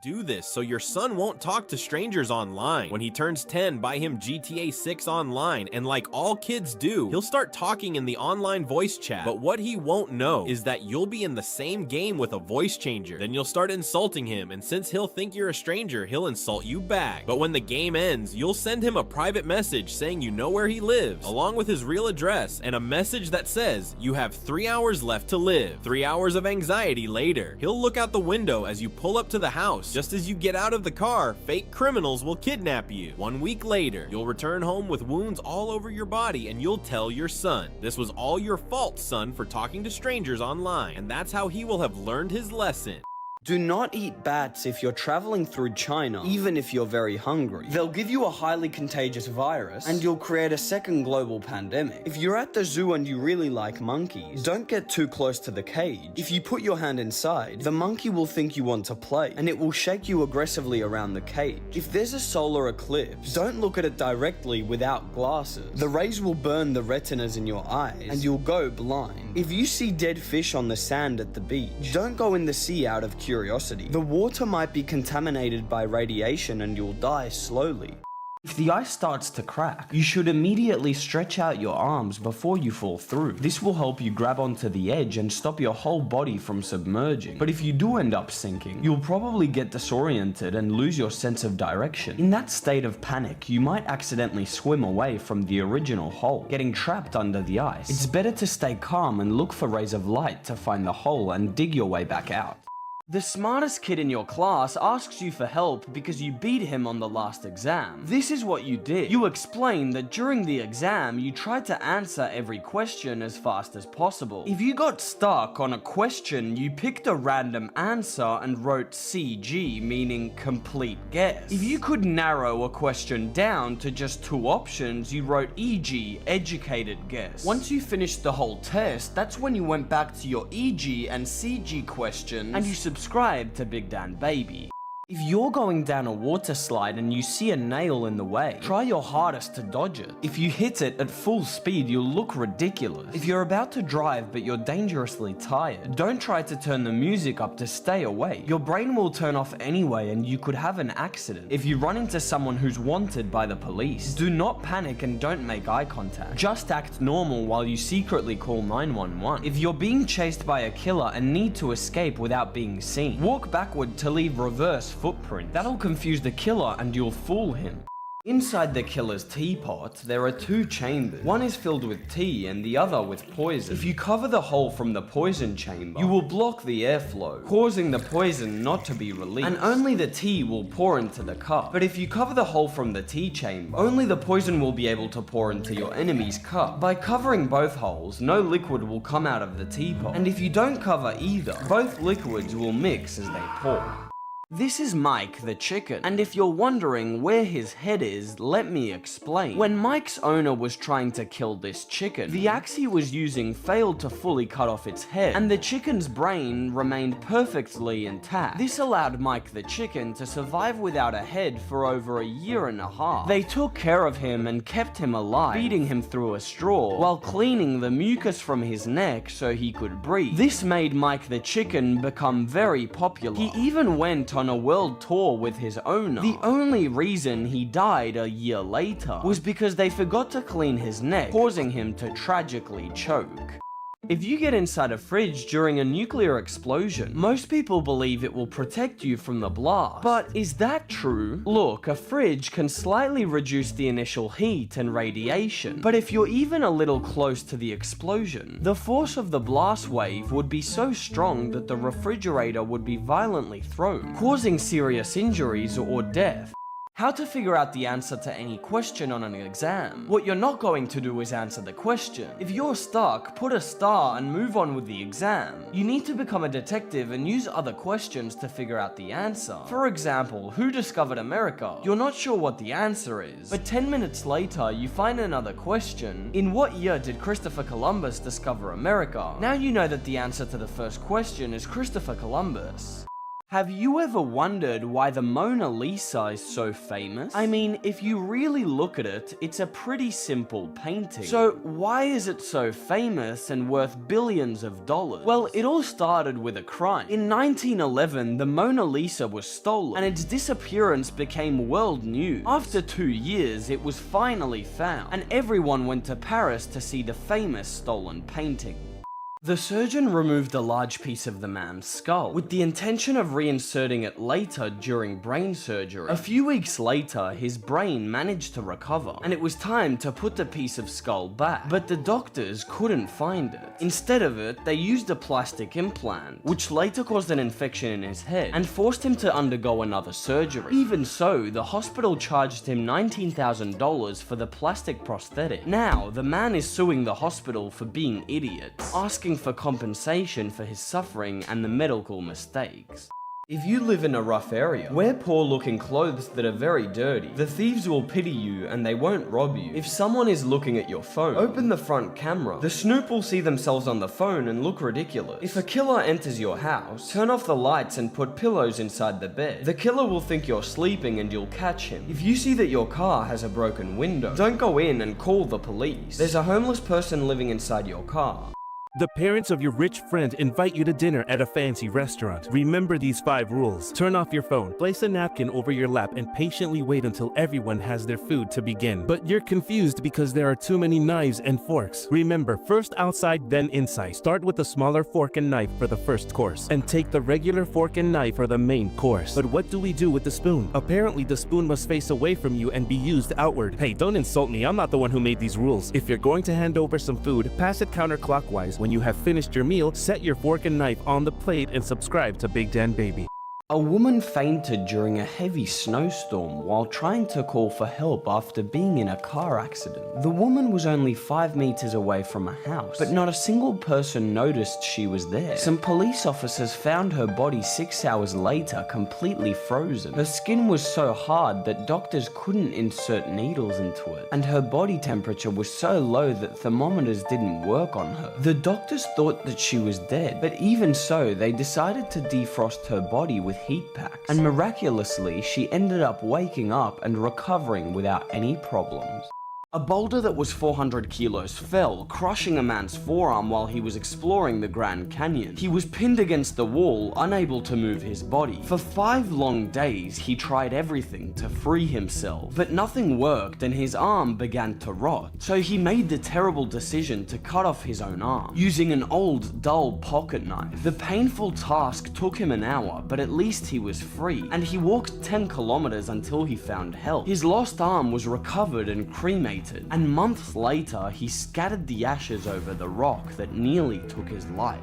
do this so your son won't talk to strangers online. When he turns 10, buy him GTA 6 online, and like all kids do, he'll start talking in the online voice chat. But what he won't know is that you'll be in the same game with a voice changer. Then you'll start insulting him, and since he'll think you're a stranger, he'll insult you back. But when the game ends, you'll send him a private message saying you know where he lives, along with his real address, and a message that says you have 3 hours left to live. 3 hours of anxiety later. He'll look out the window as you pull up to the house. Just as you get out of the car, fake criminals will kidnap you. 1 week later, you'll return home with wounds all over your body, and you'll tell your son, "This was all your fault, son, for talking to strangers online." And that's how he will have learned his lesson. Do not eat bats if you're traveling through China, even if you're very hungry. They'll give you a highly contagious virus, and you'll create a second global pandemic. If you're at the zoo and you really like monkeys, don't get too close to the cage. If you put your hand inside, the monkey will think you want to play, and it will shake you aggressively around the cage. If there's a solar eclipse, don't look at it directly without glasses. The rays will burn the retinas in your eyes, and you'll go blind. If you see dead fish on the sand at the beach, don't go in the sea out of curiosity. The water might be contaminated by radiation and you'll die slowly. If the ice starts to crack, you should immediately stretch out your arms before you fall through. This will help you grab onto the edge and stop your whole body from submerging. But if you do end up sinking, you'll probably get disoriented and lose your sense of direction. In that state of panic, you might accidentally swim away from the original hole, getting trapped under the ice. It's better to stay calm and look for rays of light to find the hole and dig your way back out. The smartest kid in your class asks you for help because you beat him on the last exam. This is what you did. You explained that during the exam, you tried to answer every question as fast as possible. If you got stuck on a question, you picked a random answer and wrote CG, meaning complete guess. If you could narrow a question down to just 2 options, you wrote EG, educated guess. Once you finished the whole test, that's when you went back to your EG and CG questions and you subscribe to BigDanBaby. If you're going down a water slide and you see a nail in the way, try your hardest to dodge it. If you hit it at full speed, you'll look ridiculous. If you're about to drive but you're dangerously tired, don't try to turn the music up to stay awake. Your brain will turn off anyway and you could have an accident. If you run into someone who's wanted by the police, do not panic and don't make eye contact. Just act normal while you secretly call 911. If you're being chased by a killer and need to escape without being seen, walk backward to leave reverse footprint. That'll confuse the killer and you'll fool him. Inside the killer's teapot, there are 2 chambers. One is filled with tea and the other with poison. If you cover the hole from the poison chamber, you will block the airflow, causing the poison not to be released, and only the tea will pour into the cup. But if you cover the hole from the tea chamber, only the poison will be able to pour into your enemy's cup. By covering both holes, no liquid will come out of the teapot, and if you don't cover either, both liquids will mix as they pour. This is Mike the chicken, and if you're wondering where his head is, let me explain. When Mike's owner was trying to kill this chicken, the axe he was using failed to fully cut off its head, and the chicken's brain remained perfectly intact. This allowed Mike the chicken to survive without a head for over 1.5 years. They took care of him and kept him alive, feeding him through a straw, while cleaning the mucus from his neck so he could breathe. This made Mike the chicken become very popular. He even went on a world tour with his owner. The only reason he died 1 year later was because they forgot to clean his neck, causing him to tragically choke. If you get inside a fridge during a nuclear explosion, most people believe it will protect you from the blast. But is that true? Look, a fridge can slightly reduce the initial heat and radiation, but if you're even a little close to the explosion, the force of the blast wave would be so strong that the refrigerator would be violently thrown, causing serious injuries or death. How to figure out the answer to any question on an exam. What you're not going to do is answer the question. If you're stuck, put a star and move on with the exam. You need to become a detective and use other questions to figure out the answer. For example, who discovered America? You're not sure what the answer is, but 10 minutes later, you find another question. In what year did Christopher Columbus discover America? Now you know that the answer to the first question is Christopher Columbus. Have you ever wondered why the Mona Lisa is so famous? I mean, if you really look at it, it's a pretty simple painting. So why is it so famous and worth billions of dollars? Well, it all started with a crime. In 1911, the Mona Lisa was stolen, and its disappearance became world news. After 2 years, it was finally found, and everyone went to Paris to see the famous stolen painting. The surgeon removed a large piece of the man's skull, with the intention of reinserting it later during brain surgery. A few weeks later, his brain managed to recover, and it was time to put the piece of skull back. But the doctors couldn't find it. Instead of it, they used a plastic implant, which later caused an infection in his head, and forced him to undergo another surgery. Even so, the hospital charged him $19,000 for the plastic prosthetic. Now, the man is suing the hospital for being idiots, asking for compensation for his suffering and the medical mistakes. If you live in a rough area, wear poor-looking clothes that are very dirty. The thieves will pity you and they won't rob you. If someone is looking at your phone, open the front camera. The snoop will see themselves on the phone and look ridiculous. If a killer enters your house, turn off the lights and put pillows inside the bed. The killer will think you're sleeping and you'll catch him. If you see that your car has a broken window, don't go in and call the police. There's a homeless person living inside your car. The parents of your rich friend invite you to dinner at a fancy restaurant. Remember these 5 rules. Turn off your phone, place a napkin over your lap, and patiently wait until everyone has their food to begin. But you're confused because there are too many knives and forks. Remember, first outside, then inside. Start with the smaller fork and knife for the first course, and take the regular fork and knife for the main course. But what do we do with the spoon? Apparently, the spoon must face away from you and be used outward. Hey, don't insult me. I'm not the one who made these rules. If you're going to hand over some food, pass it counterclockwise. When you have finished your meal, set your fork and knife on the plate and subscribe to BigDanBaby. A woman fainted during a heavy snowstorm while trying to call for help after being in a car accident. The woman was only 5 meters away from a house, but not a single person noticed she was there. Some police officers found her body 6 hours later completely frozen. Her skin was so hard that doctors couldn't insert needles into it, and her body temperature was so low that thermometers didn't work on her. The doctors thought that she was dead, but even so, they decided to defrost her body with heat packs, and miraculously she ended up waking up and recovering without any problems. A boulder that was 400 kilos fell, crushing a man's forearm while he was exploring the Grand Canyon. He was pinned against the wall, unable to move his body. For 5 long days, he tried everything to free himself, but nothing worked and his arm began to rot. So he made the terrible decision to cut off his own arm, using an old, dull pocket knife. The painful task took him an hour, but at least he was free, and he walked 10 kilometers until he found help. His lost arm was recovered and cremated, and months later he scattered the ashes over the rock that nearly took his life.